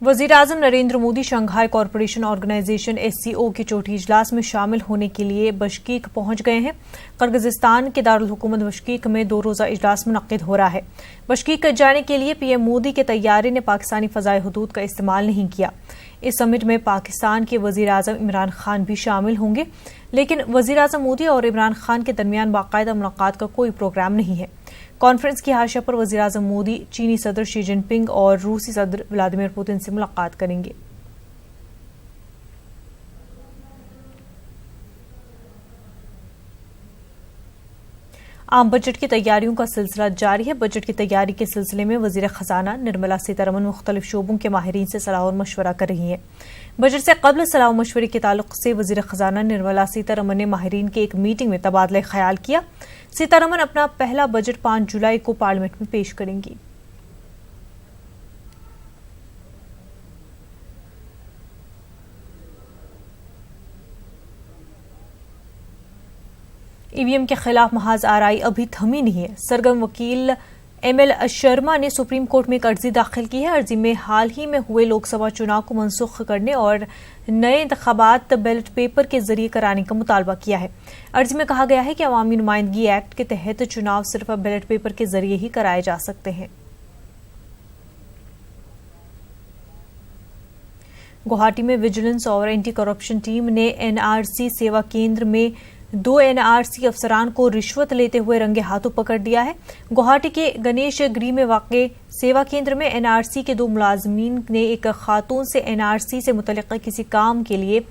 वज़ीर-ए-आज़म Narendra Modi Shanghai corporation organization SCO के चौथी इजलास में शामिल होने के लिए बशकीक पहुंच गए हैं। किर्गिज़स्तान के दारुल हुकूमत बशकीक में 2 रोज़ा इजलास मुनक्किद हो रहा है। बशकीक जाने के लिए PM मोदी के तैयारे ने पाकिस्तानी फ़ज़ाई हुदूद का इस्तेमाल नहीं किया। इस समिट में पाकिस्तान के वज़ीर-ए-आज़म इमरान खान भी शामिल होंगे, लेकिन वज़ीर-ए-आज़म मोदी और इमरान खान के दरमियान बाकायदा मुलाकात का कोई प्रोग्राम नहीं है। कॉन्फ्रेंस की हाशिया पर वज़ीर-ए-आज़म मोदी चीनी सदर शी जिनपिंग और रूसी सदर व्लादिमीर पुतिन से मुलाकात करेंगे। आम बजट की तैयारियों का सिलसिला जारी है। बजट की तैयारी के सिलसिले में वज़ीर खजाना निर्मला सीतारमन मुख्तलिफ शोबों के माहिरीन से सलाह और मशवरा कर रही हैं। बजट से कबल सलाह और मशवरे के ताल्लुक से वज़ीर खजाना निर्मला सीतारमन ने माहिरीन की एक मीटिंग में तबादला ख्याल किया। सीतारमन अपना पहला बजट 5 जुलाई को पार्लियामेंट में पेश करेंगी। EVM के खिलाफ महाज आरआई अभी थमी नहीं है। सरगर्म वकील ML शर्मा ने सुप्रीम कोर्ट में एक अर्जी दाखिल की है। अर्जी में हाल ही में हुए लोकसभा चुनाव को मनसूख करने और नए इंतखाबात बैलेट पेपर के जरिए कराने का मुतालबा किया है। अर्जी में कहा गया है कि अवामी नुमाइंदगी एक्ट के तहत चुनाव सिर्फ बैलेट पेपर के जरिए ही कराए जा सकते हैं। गुवाहाटी में विजिलेंस और एंटी करप्शन टीम ने NRC सेवा केंद्र में 2 NRC अफसरान को रिश्वत लेते हुए रंगे हाथों पकड़ लिया है। गुवाहाटी के गणेश गृह में वाक़े सेवा केंद्र में NRC के 2 मुलाजमीन ने एक खातून से NRC से मुतल्लिक़ किसी काम के लिए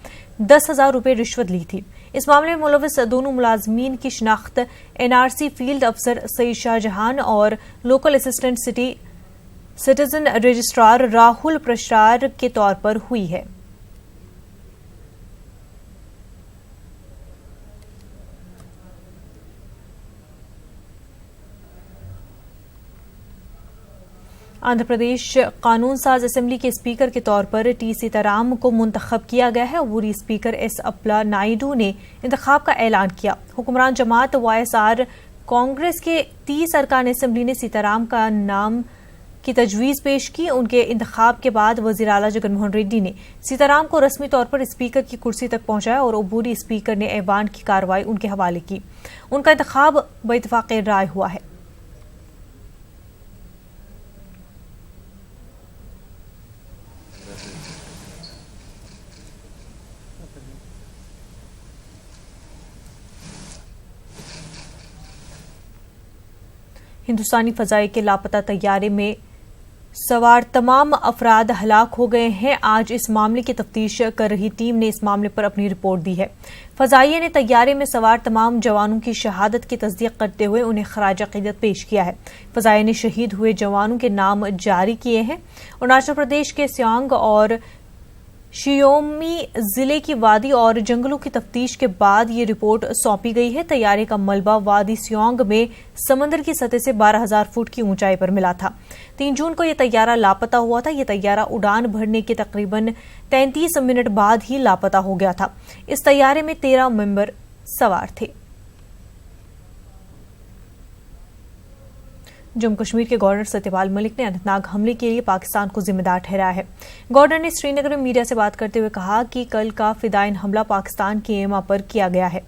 10,000 रुपये रिश्वत ली थी। इस मामले में मुलविस दोनों मुलाजमीन की शिनाख्त NRC फील्ड अफसर सईद शाहजहान और local assistant citizen registrar Rahul प्रसार के तौर पर हुई है। आंध्र प्रदेश कानून साज असेंबली के स्पीकर के तौर पर T सीताराम को मुंतखब किया गया है। अबूरी स्पीकर S अप्ला नायडू ने इंतखाब का ऐलान किया। हुक्मरान जमात YSR कांग्रेस के 30 अरकान असेंबली ने सीताराम का नाम की तजवीज़ पेश की। उनके इंतखाब के बाद वज़ीर आला जगनमोहन रेड्डी ने सीताराम को रस्मी तौर पर स्पीकर की कुर्सी तक पहुंचाया और अबूरी स्पीकर ने ऐवान की कार्रवाई उनके हवाले की। उनका इंतखाब बइत्तेफ़ाक़ राय हुआ है। हिंदुस्तानी फ़ज़ाई के लापता तैयारे में सवार तमाम अफराद हलाक हो गए हैं। आज इस मामले की तफ्तीश कर रही टीम ने इस मामले पर अपनी रिपोर्ट दी है। फ़ज़ाइये ने तैयारे में सवार तमाम जवानों की शहादत की तस्दीक करते हुए उन्हें खराज अक़ीदत पेश किया है। फ़ज़ाइये ने शहीद हुए जवानों के नाम जारी किए हैं। अरुणाचल प्रदेश के सियांग और शियोमी जिले की वादी और जंगलों की तफ्तीश के बाद ये रिपोर्ट सौंपी गई है। तैयारे का मलबा वादी सियांग में समंदर की सतह से 12,000 फुट की ऊंचाई पर मिला था। 3 जून को यह तैयारा लापता हुआ था। यह तैयारा उड़ान भरने के तकरीबन 33 मिनट बाद ही लापता हो गया था। इस तैयारे में 13 मेंबर सवार थे। जम्मू कश्मीर के गवर्नर सत्यपाल मलिक ने अनंतनाग हमले के लिए पाकिस्तान को जिम्मेदार ठहराया है। गवर्नर ने श्रीनगर में मीडिया से बात करते हुए कहा कि कल का फिदाइन हमला पाकिस्तान की एमा पर किया गया है।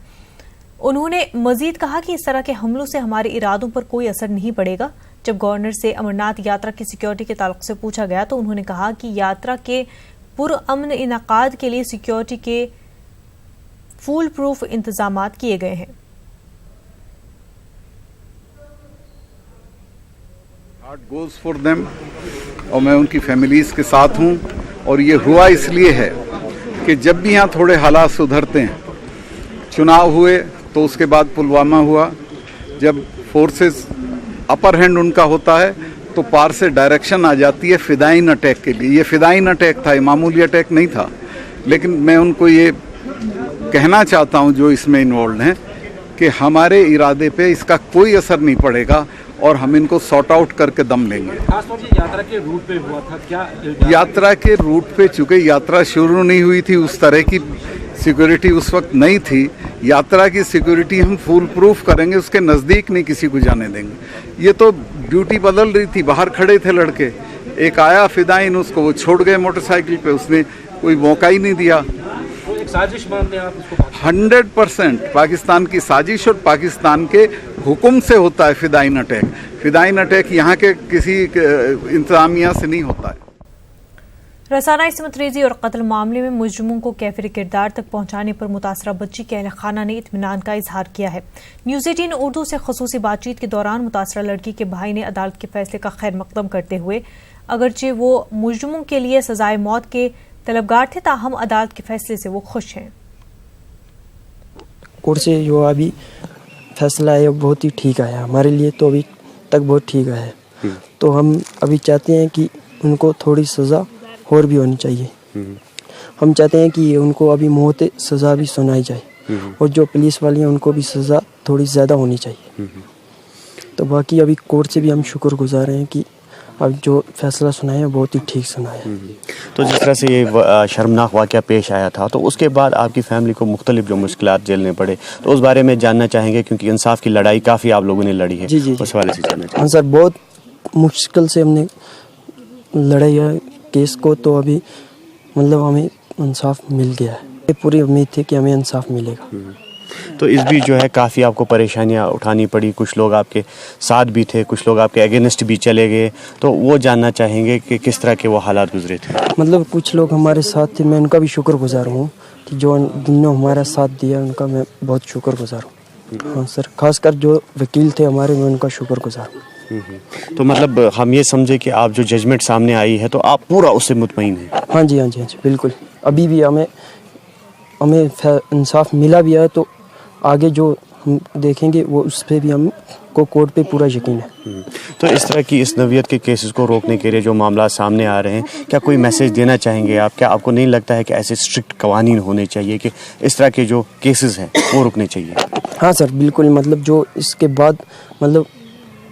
उन्होंने मजीद कहा कि इस तरह के हमलों से हमारे इरादों पर कोई असर नहीं पड़ेगा। जब गवर्नर से अमरनाथ यात्रा की सिक्योरिटी के ताल्लुक से पूछा गया तो उन्होंने कहा कि यात्रा के पुरअमन इनाकाद के लिए सिक्योरिटी के फूल प्रूफ इंतजाम किए गए हैं। हार्ट गोज फॉर देम और मैं उनकी फैमिलीज़ के साथ हूँ। और ये हुआ इसलिए है कि जब भी यहाँ थोड़े हालात सुधरते हैं, चुनाव हुए तो उसके बाद पुलवामा हुआ, जब फोर्सेस अपर हैंड उनका होता है तो पार से डायरेक्शन आ जाती है फिदाइन अटैक के लिए। ये फिदाइन अटैक था, ये मामूली अटैक नहीं था। लेकिन मैं उनको ये कहना चाहता हूँ जो इसमें इन्वॉल्व हैं कि हमारे इरादे पे इसका कोई असर नहीं पड़ेगा और हम इनको सॉर्ट आउट करके दम लेंगे। खासतौर से यात्रा के रूट पे हुआ था क्या? यात्रा के रूट पे चूंकि यात्रा शुरू नहीं हुई थी, उस तरह की सिक्योरिटी उस वक्त नहीं थी। यात्रा की सिक्योरिटी हम फुल प्रूफ करेंगे, उसके नज़दीक नहीं किसी को जाने देंगे। ये तो ड्यूटी बदल रही थी, बाहर खड़े थे लड़के, एक आया फिदाइन, उसको वो छोड़ गए मोटरसाइकिल पे, उसने कोई मौका ही नहीं दिया। तो एक साजिश मानते हैं आप इसको? 100% पाकिस्तान की साजिश और पाकिस्तान के हुक्म से होता है फिदाइन अटैक। फिदाइन अटैक यहाँ के किसी इंतजामिया से नहीं होता है। रसाना इस्मत रेजी और कत्ल मामले में मुजरिमों को कैफिर किरदार तक पहुंचाने पर मुतासरा बच्ची के अहल खाना ने इत्मीनान का इजहार किया है। न्यूज़ 18 उर्दू से खसूसी बातचीत के दौरान मुतासरा लड़की के भाई ने अदालत के फैसले का खैर मकदम करते हुए, अगरचे वो मुजरिमों के लिए सजाए मौत के तलबगार थे, ताहम अदालत के फैसले से वो खुश हैं। कोर्ट से जो अभी फैसला है बहुत ही ठीक आया, हमारे लिए तो अभी तक बहुत ठीक है। तो हम अभी चाहते हैं कि उनको थोड़ी सज़ा और भी होनी चाहिए। हम चाहते हैं कि उनको अभी मौत सज़ा भी सुनाई जाए और जो पुलिस वाले हैं उनको भी सज़ा थोड़ी ज़्यादा होनी चाहिए। तो बाकी अभी कोर्ट से भी हम शुक्रगुजार हैं कि अब जो फैसला सुनाया बहुत ही ठीक सुनाया। तो जिस तरह से ये शर्मनाक वाक़या पेश आया था, तो उसके बाद आपकी फैमिली को मुख्तलिफ जो मुश्किलात झेलने पड़े, तो उस बारे में जानना चाहेंगे, क्योंकि इंसाफ की लड़ाई काफ़ी आप लोगों ने लड़ी है। जी। उस हवाले से जानना हाँ सर, बहुत मुश्किल से हमने लड़ाई है केस को, तो अभी मतलब हमें इंसाफ मिल गया है। ये पूरी उम्मीद थी कि हमें इंसाफ मिलेगा। तो इस बीच जो है काफ़ी आपको परेशानियां उठानी पड़ी, कुछ लोग आपके साथ भी थे, कुछ लोग आपके अगेंस्ट भी चले गए, तो वो जानना चाहेंगे कि किस तरह के वो हालात गुजरे थे। मतलब कुछ लोग हमारे साथ थे, मैं उनका भी शुक्रगुजार हूँ कि जो जिन्होंने हमारा साथ दिया उनका मैं बहुत शुक्रगुजार हूँ। हाँ सर, खासकर जो वकील थे हमारे, मैं उनका शुक्रगुजार हूँ। तो मतलब हम ये समझे कि आप जो जजमेंट सामने आई है तो आप पूरा उससे मुतमईन हैं? हाँ जी बिल्कुल। अभी भी हमें इंसाफ मिला भी है, तो आगे जो हम देखेंगे वो उस पर भी हमको कोर्ट पे पूरा यकीन है। तो इस तरह की इस नौयत के केसेस को रोकने के लिए जो मामला सामने आ रहे हैं, क्या कोई मैसेज देना चाहेंगे आप? क्या आपको नहीं लगता है कि ऐसे स्ट्रिक्ट कवानीन होने चाहिए कि इस तरह के जो केसेस हैं वो रुकने चाहिए? हाँ सर बिल्कुल। मतलब जो इसके बाद मतलब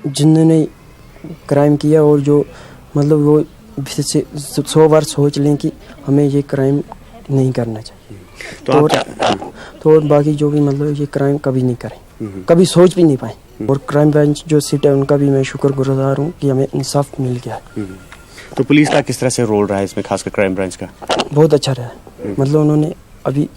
जिन्होंने क्राइम किया और जो मतलब वो 100 बार सोच लें कि हमें ये क्राइम नहीं करना चाहिए, तो बाकी जो भी मतलब ये क्राइम कभी नहीं करें, कभी सोच भी नहीं पाए। और क्राइम ब्रांच जो सीट है उनका भी मैं शुक्रगुजार हूँ कि हमें इंसाफ मिल गया। तो पुलिस का किस तरह से रोल रहा है इसमें, खासकर क्राइम ब्रांच का? बहुत अच्छा रहा। मतलब उन्होंने अभी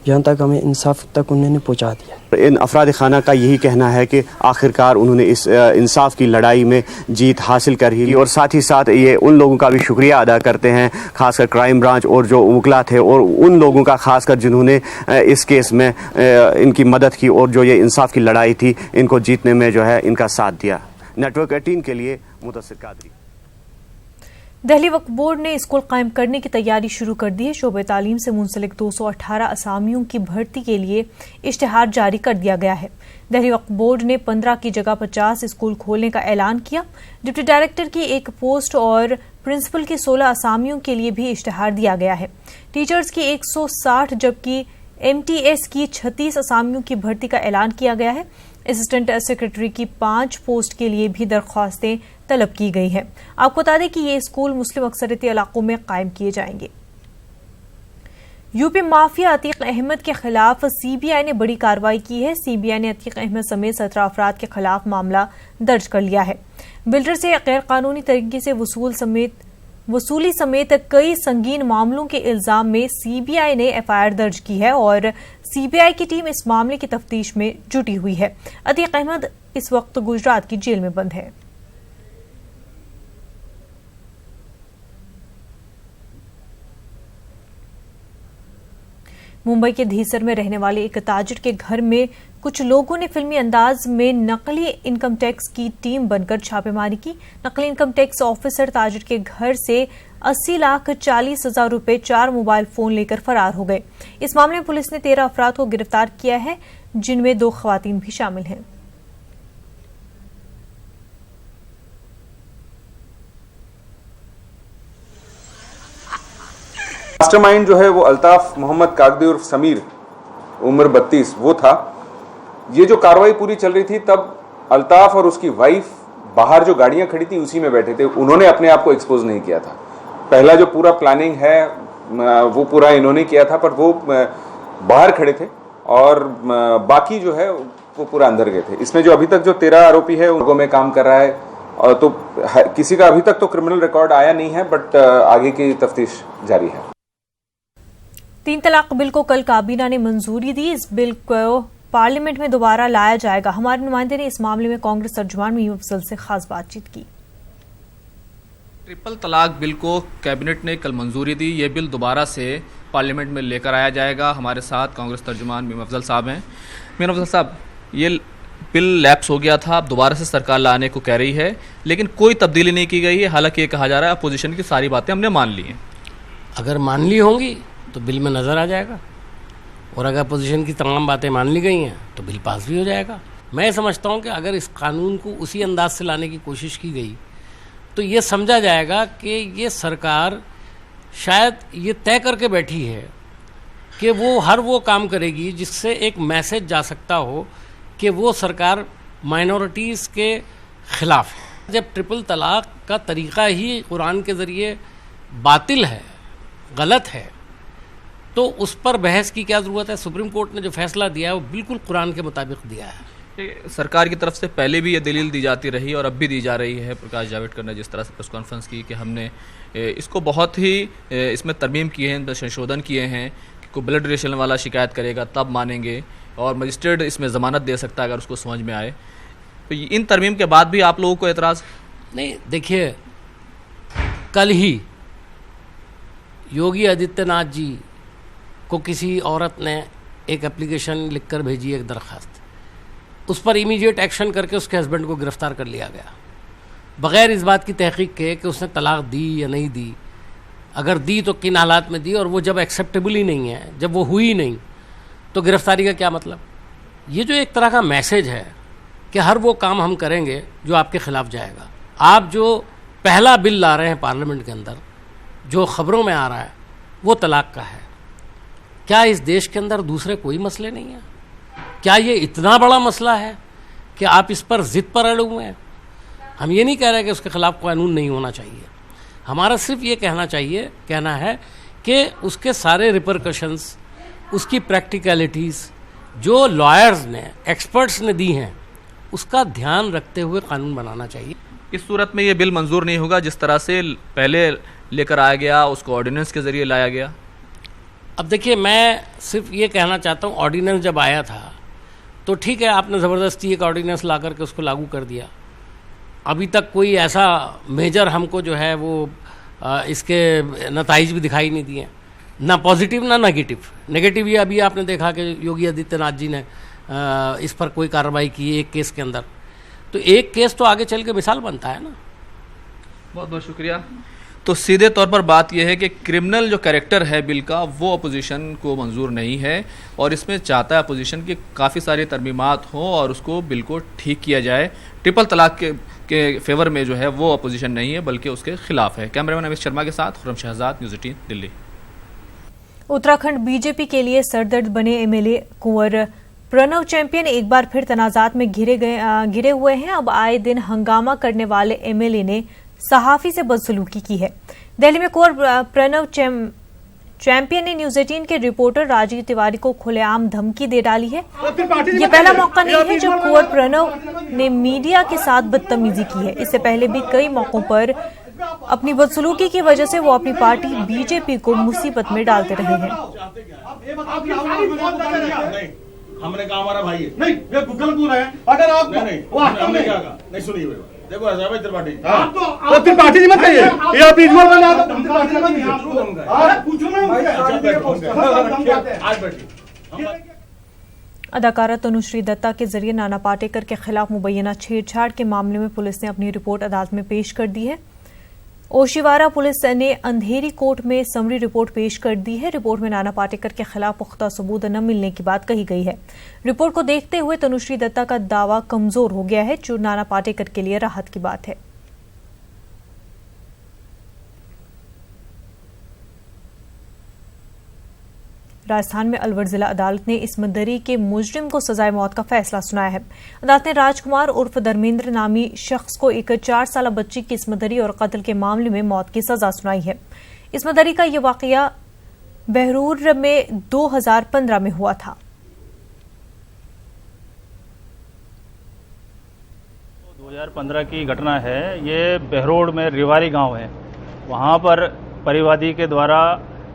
जहाँ तक हमें इंसाफ तक उन्होंने पहुँचा दिया। इन अफराद खाना का यही कहना है कि आखिरकार उन्होंने इस इंसाफ की लड़ाई में जीत हासिल कर ही ली, और साथ ही साथ ये उन लोगों का भी शुक्रिया अदा करते हैं, खासकर क्राइम ब्रांच और जो वकला थे, और उन लोगों का खासकर जिन्होंने इस केस में इनकी मदद की और जो ये इंसाफ की लड़ाई थी इनको जीतने में जो है इनका साथ दिया। नेटवर्क 18 के लिए मुदस्सिर कादरी। दिल्ली वक्फ बोर्ड ने स्कूल कायम करने की तैयारी शुरू कर दी है। शोबे तालीम से मुंसलिक 218 असामियों की भर्ती के लिए इश्तिहार जारी कर दिया गया है। दिल्ली वक्फ बोर्ड ने 15 की जगह 50 स्कूल खोलने का ऐलान किया। डिप्टी डायरेक्टर की एक पोस्ट और प्रिंसिपल की 16 असामियों के लिए भी इश्तिहार दिया गया है। टीचर्स की 160 जबकि MTS की 36 असामियों की भर्ती का ऐलान किया गया है। असिस्टेंट सेक्रेटरी की 5 पोस्ट के लिए भी दरख्वास्तें तलब की गई है। आपको बता दें कि ये स्कूल मुस्लिम अक्सरियती इलाकों में कायम किए जाएंगे। यूपी माफिया अतीक अहमद के खिलाफ CBI ने बड़ी कार्रवाई की है। CBI ने अतीक अहमद समेत 17 अफराद के खिलाफ मामला दर्ज कर लिया है। बिल्डर से गैर कानूनी तरीके से वसूली समेत कई संगीन मामलों के इल्जाम में CBI ने FIR दर्ज की है और CBI की टीम इस मामले की तफ्तीश में जुटी हुई है। अतीक अहमद इस वक्त गुजरात की जेल में बंद है। मुंबई के धीसर में रहने वाले एक ताजिर के घर में कुछ लोगों ने फिल्मी अंदाज में नकली इनकम टैक्स की टीम बनकर छापेमारी की। नकली इनकम टैक्स ऑफिसर ताजिर के घर से 80,40,000 रुपए 4 मोबाइल फोन लेकर फरार हो गए। इस मामले में पुलिस ने 13 अफराद को गिरफ्तार किया है, जिनमें 2 खवातीन भी शामिल हैं। मास्टरमाइंड जो है वो अल्ताफ मोहम्मद कागदी उर्फ समीर, उम्र 32, वो था। ये जो कार्रवाई पूरी चल रही थी तब अल्ताफ और उसकी वाइफ बाहर जो गाड़ियां खड़ी थी उसी में बैठे थे। उन्होंने अपने आप को एक्सपोज नहीं किया था। पहला जो पूरा प्लानिंग है वो पूरा इन्होंने किया था, पर वो बाहर खड़े थे और बाकी जो है वो पूरा अंदर गए थे। इसमें जो अभी तक जो 13 आरोपी है उनको में काम कर रहा है तो किसी का अभी तक तो क्रिमिनल रिकॉर्ड आया नहीं है, बट आगे की तफ्तीश जारी है। 3 तलाक बिल को कल काबीना ने मंजूरी दी। इस बिल को पार्लियामेंट में दोबारा लाया जाएगा। हमारे नुमाइंदे ने इस मामले में कांग्रेस तर्जुमान मीम अफजल से खास बातचीत की। ट्रिपल तलाक बिल को कैबिनेट ने कल मंजूरी दी। ये बिल दोबारा से पार्लियामेंट में लेकर आया जाएगा। हमारे साथ कांग्रेस तर्जुमान मीम अफजल साहब हैं। मीम अफजल साहब, ये बिल लैप्स हो गया था, अब दोबारा से सरकार लाने को कह रही है, लेकिन कोई तब्दीली नहीं की गई है। हालांकि ये कहा जा रहा है अपोजिशन की सारी बातें हमने मान ली हैं। अगर मान ली होंगी तो बिल में नज़र आ जाएगा, और अगर अपोजिशन की तमाम बातें मान ली गई हैं तो बिल पास भी हो जाएगा। मैं समझता हूं कि अगर इस कानून को उसी अंदाज से लाने की कोशिश की गई तो ये समझा जाएगा कि ये सरकार शायद ये तय करके बैठी है कि वो हर वो काम करेगी जिससे एक मैसेज जा सकता हो कि वो सरकार माइनॉरिटीज़ के ख़िलाफ़ है। जब ट्रिपल तलाक का तरीक़ा ही कुरान के ज़रिए बातिल है, गलत है, तो उस पर बहस की क्या ज़रूरत है। सुप्रीम कोर्ट ने जो फैसला दिया है वो बिल्कुल कुरान के मुताबिक दिया है। सरकार की तरफ से पहले भी ये दलील दी जाती रही और अब भी दी जा रही है। प्रकाश जावड़ेकर ने जिस तरह से प्रेस कॉन्फ्रेंस की कि हमने इसको बहुत ही इसमें तरमीम किए हैं, संशोधन किए हैं कि कोई ब्लड रिलेशन वाला शिकायत करेगा तब मानेंगे, और मजिस्ट्रेट इसमें ज़मानत दे सकता है अगर उसको समझ में आए। तो इन तरमीम के बाद भी आप लोगों को एतराज़ नहीं? देखिए, कल ही योगी आदित्यनाथ जी को किसी औरत ने एक एप्लीकेशन लिखकर भेजी, एक दरख्वास्त, उस पर इमीडिएट एक्शन करके उसके हस्बैंड को गिरफ्तार कर लिया गया बग़ैर इस बात की तहकीक के कि उसने तलाक दी या नहीं दी, अगर दी तो किन हालात में दी, और वो जब एक्सेप्टेबल ही नहीं है, जब वो हुई नहीं, तो गिरफ्तारी का क्या मतलब। ये जो एक तरह का मैसेज है कि हर वो काम हम करेंगे जो आपके ख़िलाफ़ जाएगा। आप जो पहला बिल ला रहे हैं पार्लियामेंट के अंदर, जो ख़बरों में आ रहा है, वो तलाक का है। क्या इस देश के अंदर दूसरे कोई मसले नहीं हैं? क्या ये इतना बड़ा मसला है कि आप इस पर ज़िद पर अड़े हुए हैं? हम ये नहीं कह रहे कि उसके ख़िलाफ़ कानून नहीं होना चाहिए। हमारा सिर्फ ये कहना है कि उसके सारे रिपरकशंस, उसकी प्रैक्टिकलिटीज़ जो लॉयर्स ने, एक्सपर्ट्स ने दी हैं, उसका ध्यान रखते हुए कानून बनाना चाहिए। इस सूरत में ये बिल मंजूर नहीं होगा जिस तरह से पहले लेकर आया गया, उसको ऑर्डिनेंस के ज़रिए लाया गया। अब देखिए, मैं सिर्फ ये कहना चाहता हूँ, ऑर्डिनेंस जब आया था तो ठीक है, आपने ज़बरदस्ती एक ऑर्डिनेंस ला करके उसको लागू कर दिया। अभी तक कोई ऐसा मेजर हमको जो है वो इसके नताइज भी दिखाई नहीं दिए, ना पॉजिटिव ना नेगेटिव। ये अभी आपने देखा कि योगी आदित्यनाथ जी ने इस पर कोई कार्रवाई की एक केस के अंदर, तो एक केस तो आगे चल के मिसाल बनता है ना। बहुत बहुत शुक्रिया। तो सीधे तौर पर बात यह है कि क्रिमिनल जो कैरेक्टर है बिल का वो अपोजिशन को मंजूर नहीं है, और इसमें चाहता है अपोजिशन की काफ़ी सारी तरमीमात हों और उसको बिल को ठीक किया जाए। ट्रिपल तलाक के फेवर में जो है वो अपोजिशन नहीं है बल्कि उसके खिलाफ है। कैमरामैन अमित शर्मा के साथ खुर्रम शहजाद, न्यूज़ 18 दिल्ली। उत्तराखंड बीजेपी के लिए सरदर्द बने एमएलए कुंवर प्रणव चैंपियन एक बार फिर तनाजात में घिरे हुए हैं। अब आए दिन हंगामा करने वाले एमएलए ने सहाफी से बदसलूकी की है। दिल्ली में कुंवर प्रणव चैंपियन ने न्यूज़ 18 के रिपोर्टर राजीव तिवारी को खुलेआम धमकी दे डाली है। ये पहला मौका नहीं है जब कुंवर प्रणव ने मीडिया के साथ बदतमीजी की है। इससे पहले भी कई मौकों पर अपनी बदसलूकी की वजह से वो अपनी पार्टी बीजेपी को मुसीबत में डालते रहे हैं। हमने कहा हमारा भाई है, नहीं ये गलत बोल रहे हैं। अगर आप नहीं हमने क्या कहा, नहीं सुनिए देखो ऐसा भाई त्रिपाठी, तो त्रिपाठी जी मत कहिए, ये आप इज्जत बना दो। अदाकारा तनुश्री दत्ता के जरिए नाना पाटेकर के खिलाफ मुबैना छेड़छाड़ के मामले में पुलिस ने अपनी रिपोर्ट अदालत में पेश कर दी है। ओशिवारा पुलिस ने अंधेरी कोर्ट में समरी रिपोर्ट पेश कर दी है। रिपोर्ट में नाना पाटेकर के खिलाफ पुख्ता सबूत न मिलने की बात कही गई है। रिपोर्ट को देखते हुए तनुश्री दत्ता का दावा कमजोर हो गया है, जो नाना पाटेकर के लिए राहत की बात है। राजस्थान में अलवर जिला अदालत ने इस्मत-दरी के मुजरिम को सजाए मौत का फैसला सुनाया है। अदालत ने राजकुमार उर्फ धर्मेंद्र नामी शख्स को एक 4 साल बच्ची की इस्मत-दरी और कत्ल के मामले में मौत की सजा सुनाई है। इस्मत-दरी का यह वाकया बहरूर में 2015 में हुआ था। 2015 की घटना है। ये बहरोड में रिवारी गांव है। वहां पर परिवादी के द्वारा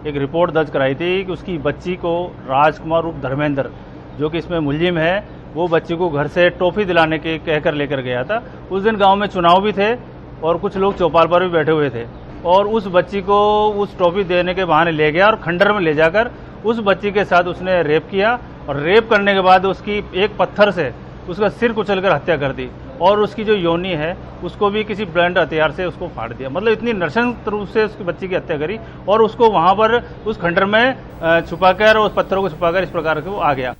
एक रिपोर्ट दर्ज कराई थी कि उसकी बच्ची को राजकुमार उर्फ धर्मेंद्र, जो कि इसमें मुलजिम है, वो बच्ची को घर से टॉफी दिलाने के कहकर लेकर गया था। उस दिन गांव में चुनाव भी थे और कुछ लोग चौपाल पर भी बैठे हुए थे और उस बच्ची को उस टॉफी देने के बहाने ले गया और खंडर में ले जाकर उस बच्ची के साथ उसने रेप किया और रेप करने के बाद उसकी एक पत्थर से उसका सिर कुचलकर हत्या कर दी और उसकी जो योनि है उसको भी किसी ब्लंट हथियार से उसको फाड़ दिया। मतलब इतनी नृशंस रूप से उसकी बच्ची की हत्या करी और उसको वहां पर उस खंडर में छुपाकर और उस पत्थरों को छुपाकर इस प्रकार से वो आ गया।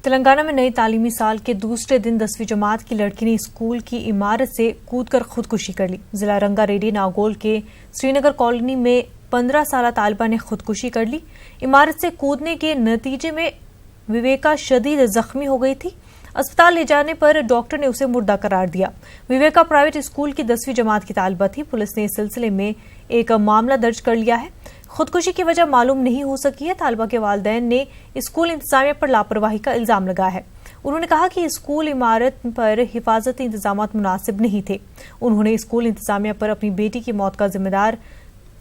तेलंगाना में नए तालीमी साल के दूसरे दिन 10वीं जमात की लड़की ने स्कूल की इमारत से कूदकर खुदकुशी कर ली। जिला रंगारेड्डी नागौल के श्रीनगर कॉलोनी में 15 साला तालिबा ने खुदकुशी कर ली। इमारत से कूदने के नतीजे में विवेका शदीद जख्मी हो गई थी। अस्पताल ले जाने पर डॉक्टर ने उसे मुर्दा करार दिया। विवेका प्राइवेट स्कूल की 10वीं जमात की तालिबा थी। पुलिस ने इस सिलसिले में एक मामला दर्ज कर लिया है। खुदकुशी की वजह मालूम नहीं हो सकी है। तालिबा के वालिदैन ने स्कूल इंतजामिया पर लापरवाही का इल्जाम लगाया है। उन्होंने कहा कि स्कूल इमारत पर हिफाजती इंतजाम मुनासिब नहीं थे। उन्होंने स्कूल इंतजामिया पर अपनी बेटी की मौत का जिम्मेदार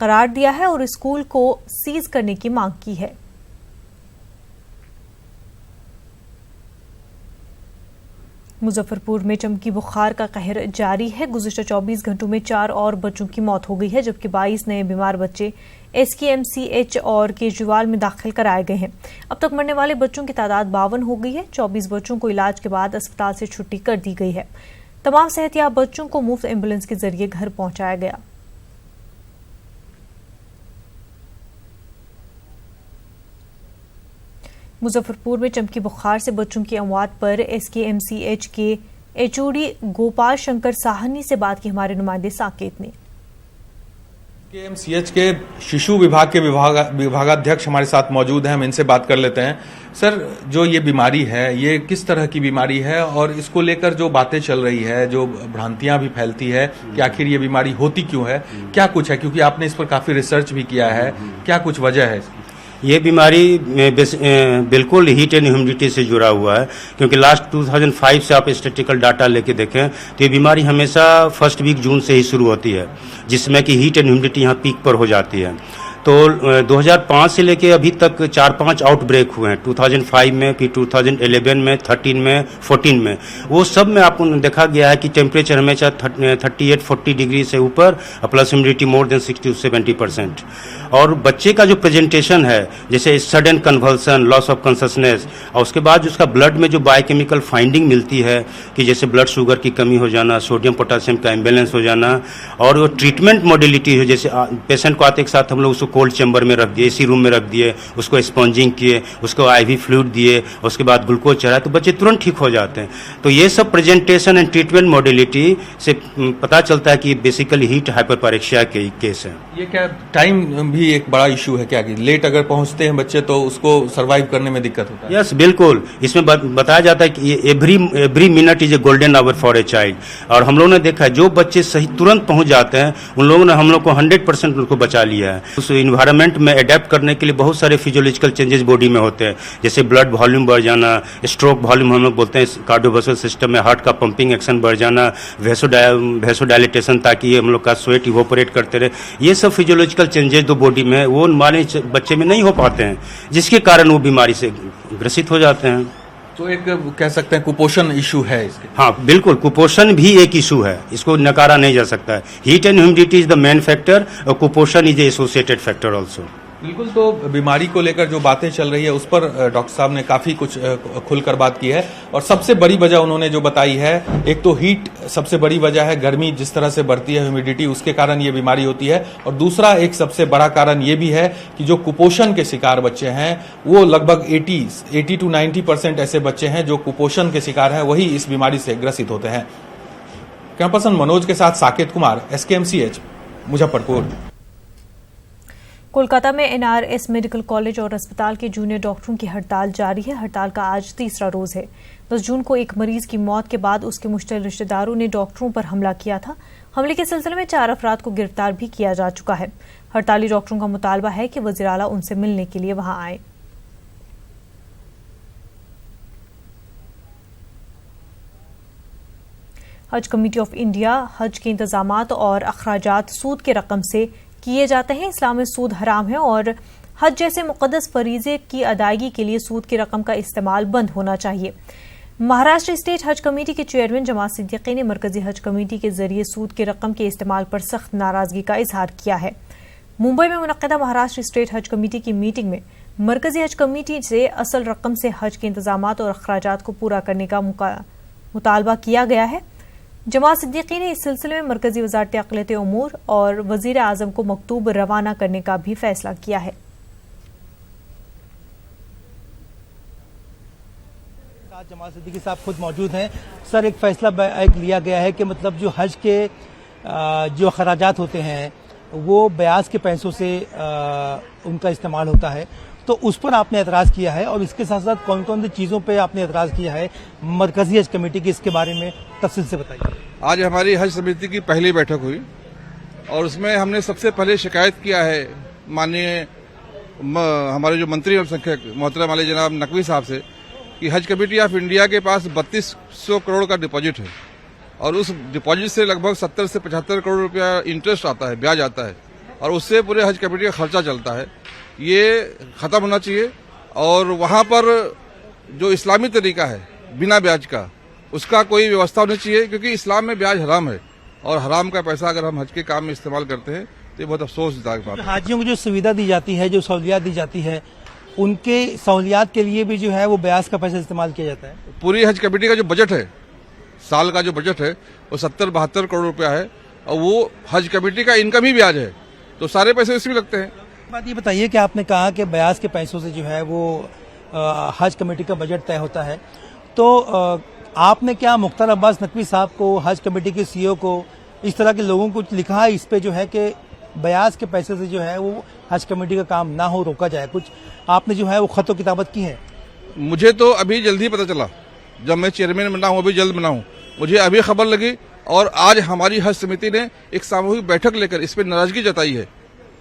करार दिया है और स्कूल को सीज करने की मांग की है। मुजफ्फरपुर में चमकी बुखार का कहर जारी है। गुज़िश्ता 24 घंटों में 4 और बच्चों की मौत हो गई है, जबकि 22 नए बीमार बच्चे SKMCH और केजरीवाल में दाखिल कराए गए हैं। अब तक मरने वाले बच्चों की तादाद 52 हो गई है। 24 बच्चों को इलाज के बाद अस्पताल से छुट्टी कर दी गई है। तमाम सेहतयाब बच्चों को मुफ्त एम्बुलेंस के जरिए घर पहुंचाया गया। मुजफ्फरपुर में चमकी बुखार से बच्चों की अमवात पर SKMCH के HOD गोपाल शंकर साहनी से बात की हमारे नुमाइंदे साकेत ने। SKMCH के शिशु विभाग के विभागाध्यक्ष हमारे साथ मौजूद हैं, हम इनसे बात कर लेते हैं। सर, जो ये बीमारी है, ये किस तरह की बीमारी है और इसको लेकर जो बातें चल रही है, जो भ्रांतियां भी फैलती है कि आखिर ये बीमारी होती क्यों है, क्या कुछ है? क्योंकि आपने इस पर काफी रिसर्च भी किया है, क्या कुछ वजह है? ये बीमारी बिल्कुल हीट एंड ह्यूमिडिटी से जुड़ा हुआ है, क्योंकि लास्ट 2005 से आप स्टैटिस्टिकल डाटा लेके देखें तो ये बीमारी हमेशा फर्स्ट वीक जून से ही शुरू होती है, जिसमें कि हीट एंड ह्यूमिडिटी यहाँ पीक पर हो जाती है। तो 2005 से लेके अभी तक 4-5 आउटब्रेक हुए हैं, 2005 में, फिर 2011 में, 13 में, 14 में। वो सब में आपको देखा गया है कि टेम्परेचर हमेशा 38-40 डिग्री से ऊपर प्लस ह्यूमिडिटी मोर देन 60-70%। और बच्चे का जो प्रेजेंटेशन है, जैसे sudden convulsion, loss of consciousness, और उसके बाद उसका ब्लड में जो बायोकेमिकल फाइंडिंग मिलती है कि जैसे ब्लड शुगर की कमी हो जाना, सोडियम पोटासियम का इम्बेलेंस हो जाना, और वो ट्रीटमेंट मॉडलिटी है, जैसे पेशेंट को आते के साथ हम लोग उसको कोल्ड चैम्बर में रख दिए, AC रूम में रख दिए, उसको स्पॉन्जिंग किए, उसको IV फ्लूइड दिए, उसके बाद ग्लूकोज चढ़ाया, तो बच्चे तुरंत ठीक हो जाते हैं। तो ये सब प्रेजेंटेशन एंड ट्रीटमेंट मॉडलिटी से पता चलता है कि बेसिकली हीट हाइपरपारेक्सिया के केस है। ये क्या टाइम भी एक बड़ा इशू है क्या, कि लेट अगर पहुंचते हैं बच्चे तो उसको सरवाइव करने में दिक्कत होता है? यस, बिल्कुल। इसमें बताया जाता है कि every minute is a golden hour for a child. और हम लोगों ने देखा है जो बच्चे सही तुरंत पहुंच जाते हैं, उन लोगों ने हम लोग को 100% उनको बचा लिया है। उस इन्वायरमेंट में अडेप्ट करने के लिए बहुत सारे फिजियोलॉजिकल चेंजेस बॉडी में होते हैं, जैसे ब्लड वॉल्यूम बढ़ जाना, स्ट्रोक वॉल्यूम हम लोग बोलते हैं, कार्डियोवास्कुलर सिस्टम में हार्ट का पंपिंग एक्शन बढ़ जाना, वेसोडाइलेटेशन, ताकि हम लोग का स्वेट इवोपरेट करते रहे। ये सब फिजियोलॉजिकल चेंजेस जो बॉडी में वो हमारे बच्चे में नहीं हो पाते हैं, जिसके कारण वो बीमारी से ग्रसित हो जाते हैं। तो एक कह सकते हैं कुपोषण इशू है इसके? हाँ, बिल्कुल, कुपोषण भी एक इशू है, इसको नकारा नहीं जा सकता है। Heat and humidity is the main factor और कुपोषण is a associated factor also. बिल्कुल। तो बीमारी को लेकर जो बातें चल रही है उस पर डॉक्टर साहब ने काफी कुछ खुलकर बात की है, और सबसे बड़ी वजह उन्होंने जो बताई है, एक तो हीट सबसे बड़ी वजह है, गर्मी जिस तरह से बढ़ती है, ह्यूमिडिटी, उसके कारण ये बीमारी होती है। और दूसरा एक सबसे बड़ा कारण ये भी है कि जो कुपोषण के शिकार बच्चे हैं, वो लगभग 80 to 90% ऐसे बच्चे हैं जो कुपोषण के शिकार हैं, वही इस बीमारी से ग्रसित होते हैं। कैमरा पर्सन मनोज के साथ साकेत कुमार, SKMCH, मुजफ्फरपुर। कोलकाता में NRS मेडिकल कॉलेज और अस्पताल के जूनियर डॉक्टरों की हड़ताल जारी है। हड़ताल का आज तीसरा रोज है। 10 जून को एक मरीज की मौत के बाद उसके मुश्तिल रिश्तेदारों ने डॉक्टरों पर हमला किया था। हमले के सिलसिले में 4 अफराद को गिरफ्तार भी किया जा चुका है। हड़ताली डॉक्टरों का मुतालबा है कि वज़ीर आला उनसे मिलने के लिए वहां आए। हज कमेटी ऑफ इंडिया हज के इंतजामात और अखराजात सूद के रकम से किए जाते हैं। इस्लाम में सूद हराम है और हज जैसे मुक़द्दस फरीज़े की अदायगी के लिए सूद की रकम का इस्तेमाल बंद होना चाहिए। महाराष्ट्र स्टेट हज कमेटी के चेयरमैन जमात सिद्दीकी ने मरकजी हज कमेटी के जरिए सूद की रकम के इस्तेमाल पर सख्त नाराजगी का इजहार किया है। मुंबई में मुनक्किदा महाराष्ट्र स्टेट हज कमेटी की मीटिंग में मरकजी हज कमेटी से असल रकम से हज के इंतजामात और अखराजात को पूरा करने का मुतालबा किया गया है। जमात सिद्दीकी ने इस सिलसिले में मरकजी वज़ारत अक़लियत उमूर और वज़ीर आज़म को मकतूब रवाना करने का भी फैसला किया है। जमात सिद्दीकी साहब खुद मौजूद हैं। सर, एक फैसला लिया गया है कि मतलब जो हज के जो अखराजात होते हैं वो ब्याज के पैसों से उनका इस्तेमाल होता है, तो उस पर आपने एतराज़ किया है और इसके साथ साथ कौन कौन सी चीज़ों पे आपने एतराज़ किया है मरकजी हज कमेटी की, इसके बारे में तफसील से बताइए। आज हमारी हज समिति की पहली बैठक हुई और उसमें हमने सबसे पहले शिकायत किया है माननीय हमारे जो मंत्री अल्पसंख्यक मोहतरम वाले जनाब नकवी साहब से कि हज कमेटी ऑफ इंडिया के पास 3200 करोड़ का डिपॉजिट है और उस डिपॉजिट से लगभग 70 से 75 करोड़ रुपया इंटरेस्ट आता है, ब्याज आता है और उससे पूरे हज कमेटी का खर्चा चलता है। ये खत्म होना चाहिए और वहाँ पर जो इस्लामी तरीका है बिना ब्याज का, उसका कोई व्यवस्था होनी चाहिए, क्योंकि इस्लाम में ब्याज हराम है और हराम का पैसा अगर हम हज के काम में इस्तेमाल करते हैं तो ये बहुत अफसोसदायक बात है। हाजियों को जो सुविधा दी जाती है, जो सहूलियात दी जाती है, उनके सहूलियात के लिए भी जो है वो ब्याज का पैसा इस्तेमाल किया जाता है। पूरी हज कमेटी का जो बजट है, साल का जो बजट है वो 70-72 करोड़ रुपया है और वो हज कमेटी का इनकम ही ब्याज है, तो सारे पैसे इसमें लगते हैं। बात ये बताइए कि आपने कहा कि ब्याज के पैसों से जो है वो हज कमेटी का बजट तय होता है, तो आपने क्या मुख्तार अब्बास नकवी साहब को, हज कमेटी के CEO को, इस तरह के लोगों को लिखा है इस पे जो है कि ब्याज के पैसे से जो है वो हज कमेटी का काम ना हो, रोका जाए, कुछ आपने जो है वो खत किताबत की है? मुझे तो अभी जल्दी पता चला, जब मैं चेयरमैन बना हूँ, अभी जल्द बना हूँ, मुझे अभी खबर लगी और आज हमारी हज समिति ने एक सामूहिक बैठक लेकर इस पर नाराजगी जताई है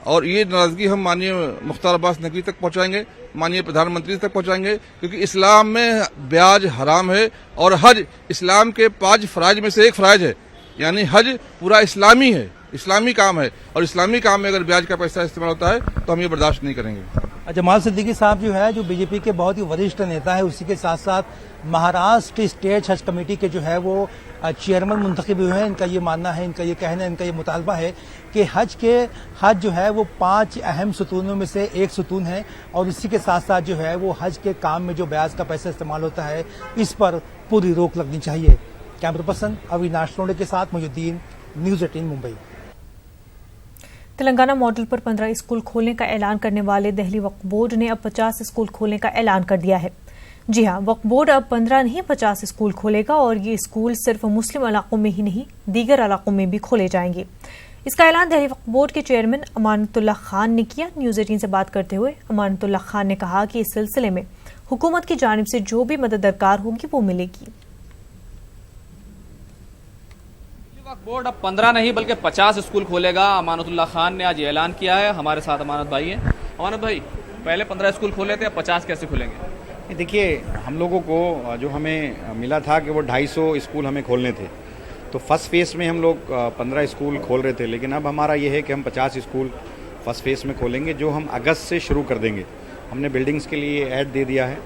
और ये नाराजगी हम माननीय मुख्तार अब्बास नकवी तक पहुंचाएंगे, माननीय प्रधानमंत्री तक पहुंचाएंगे, क्योंकि इस्लाम में ब्याज हराम है और हज इस्लाम के 5 फराइज में से एक फराइज है, यानी हज पूरा इस्लामी है, इस्लामी काम है और इस्लामी काम में अगर ब्याज का पैसा इस्तेमाल होता है तो हम ये बर्दाश्त नहीं करेंगे। जमात सिद्दीकी साहब जो है, जो बीजेपी के बहुत ही वरिष्ठ नेता है, उसी के साथ साथ महाराष्ट्र स्टेट हज कमेटी के जो है वो चेयरमैन मुंतखब हुए हैं। इनका ये मानना है, इनका ये कहना है, इनका ये मुतालबा है कि हज जो है वो 5 अहम सुतूनों में से एक सुतून है और इसी के साथ साथ जो है वो हज के काम में जो ब्याज का पैसा इस्तेमाल होता है इस पर पूरी रोक लगनी चाहिए। कैमरा पर्सन अविनाश रोडे के साथ मुजुद्दीन, न्यूज़ 18 मुंबई। तेलंगाना मॉडल पर 15 स्कूल खोलने का ऐलान करने वाले दिल्ली वक्फ बोर्ड ने अब 50 स्कूल खोलने का ऐलान कर दिया है। जी हां, वक्फ बोर्ड अब 15 नहीं 50 स्कूल खोलेगा और ये स्कूल सिर्फ मुस्लिम इलाकों में ही नहीं, दीगर इलाकों में भी खोले जाएंगे। इसका ऐलान दिल्ली वक्फ बोर्ड के चेयरमैन अमानतुल्लाह खान ने किया। न्यूज़ 18 से बात करते हुए अमानतुल्लाह खान ने कहा कि इस सिलसिले में हुकूमत की जानिब से जो भी मदद दरकार होगी वो मिलेगी। वक्फ बोर्ड अब 15 नहीं बल्कि 50 स्कूल खोलेगा। अमानतुल्लाह खान ने आज ये ऐलान किया है। हमारे साथ अमानत भाई हैं। अमानत भाई, पहले 15 स्कूल खोले थे, अब 50 कैसे खुलेंगे? देखिए, हम लोगों को जो हमें मिला था कि वो 250 स्कूल हमें खोलने थे, तो फर्स्ट फेज़ में हम लोग 15 स्कूल खोल रहे थे, लेकिन अब हमारा ये है कि हम 50 स्कूल फर्स्ट फेज़ में खोलेंगे, जो हम अगस्त से शुरू कर देंगे। हमने बिल्डिंग्स के लिए ऐड दे दिया है,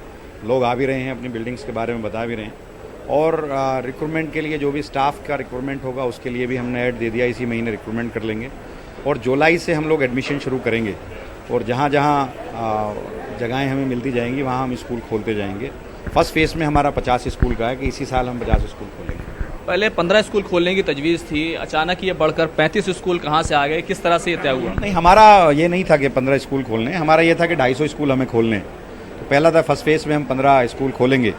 लोग आ भी रहे हैं, अपनी बिल्डिंग्स के बारे में बता भी रहे हैं, और रिक्रूटमेंट के लिए जो भी स्टाफ का रिक्रूटमेंट होगा उसके लिए भी हमने ऐड दे दिया, इसी महीने रिक्रूटमेंट कर लेंगे और जुलाई से हम लोग एडमिशन शुरू करेंगे और जहाँ जहाँ जगहें हमें मिलती जाएंगी वहाँ हम स्कूल खोलते जाएंगे। फर्स्ट फेज़ में हमारा 50 स्कूल का है कि इसी साल हम 50 स्कूल खोलेंगे। पहले 15 स्कूल खोलने की तजवीज़ थी, अचानक ये बढ़कर 35 स्कूल कहाँ से आ गए, किस तरह से ये तय हुआ? नहीं, हमारा ये नहीं था कि 15 स्कूल खोलने, हमारा ये था कि 250 स्कूल हमें खोलने। तो पहला था फर्स्ट फेज़ में हम 15 स्कूल खोलेंगे।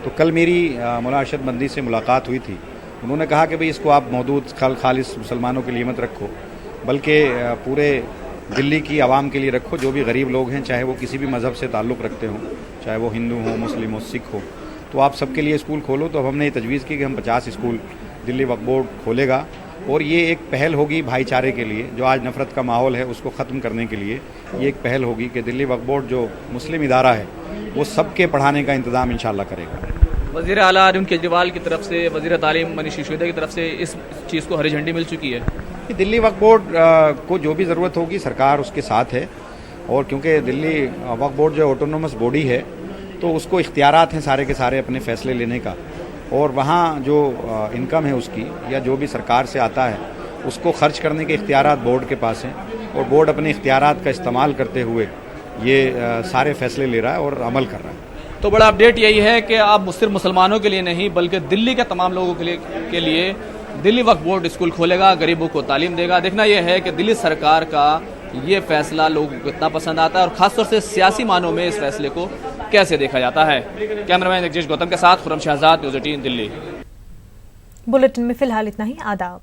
तो कल मेरी मौलाना अरशद मंदी से मुलाकात हुई थी, उन्होंने कहा कि भाई इसको आप महदूद खालिस मुसलमानों के लिए मत रखो, बल्कि पूरे दिल्ली की आवाम के लिए रखो, जो भी गरीब लोग हैं, चाहे वो किसी भी मज़हब से ताल्लुक़ रखते हों, चाहे वो हिंदू हो, मुस्लिम हो, सिख हो, तो आप सबके लिए स्कूल खोलो। तो अब हमने ये तजवीज़ की कि हम 50 स्कूल दिल्ली वक्फ बोर्ड खोलेगा और ये एक पहल होगी भाईचारे के लिए, जो आज नफ़रत का माहौल है उसको ख़त्म करने के लिए ये एक पहल होगी कि दिल्ली वक्फ बोर्ड जो मुस्लिम इदारा है वो सबके पढ़ाने का इंतज़ाम इंशाअल्लाह करेगा। वज़ीर आला अरविंद केजरीवाल की तरफ से, वज़ीर तालीम मनीष सिसोदिया की तरफ से इस चीज़ को हरी झंडी मिल चुकी है। दिल्ली वक्फ बोर्ड को जो भी ज़रूरत होगी सरकार उसके साथ है, और क्योंकि दिल्ली वक्फ बोर्ड जो ऑटोनोमस बॉडी है तो उसको इख्तियारात हैं सारे के सारे अपने फैसले लेने का, और वहाँ जो इनकम है उसकी या जो भी सरकार से आता है उसको खर्च करने के इख्तियारात बोर्ड के पास हैं, और बोर्ड अपने इख्तियारात का इस्तेमाल करते हुए ये सारे फैसले ले रहा है और अमल कर रहा है। तो बड़ा अपडेट यही है कि अब सिर्फ मुसलमानों के लिए नहीं बल्कि दिल्ली के तमाम लोगों के लिए दिल्ली वक्फ बोर्ड स्कूल खोलेगा, गरीबों को तालीम देगा। देखना यह है कि दिल्ली सरकार का ये फैसला लोगों को कितना पसंद आता है और खासतौर से सियासी मानों में इस फैसले को कैसे देखा जाता है। कैमरामैन जगदीश गौतम के साथ खुर्रम शहजाद, न्यूज़ 18 दिल्ली। बुलेटिन में फिलहाल इतना ही। आदाब।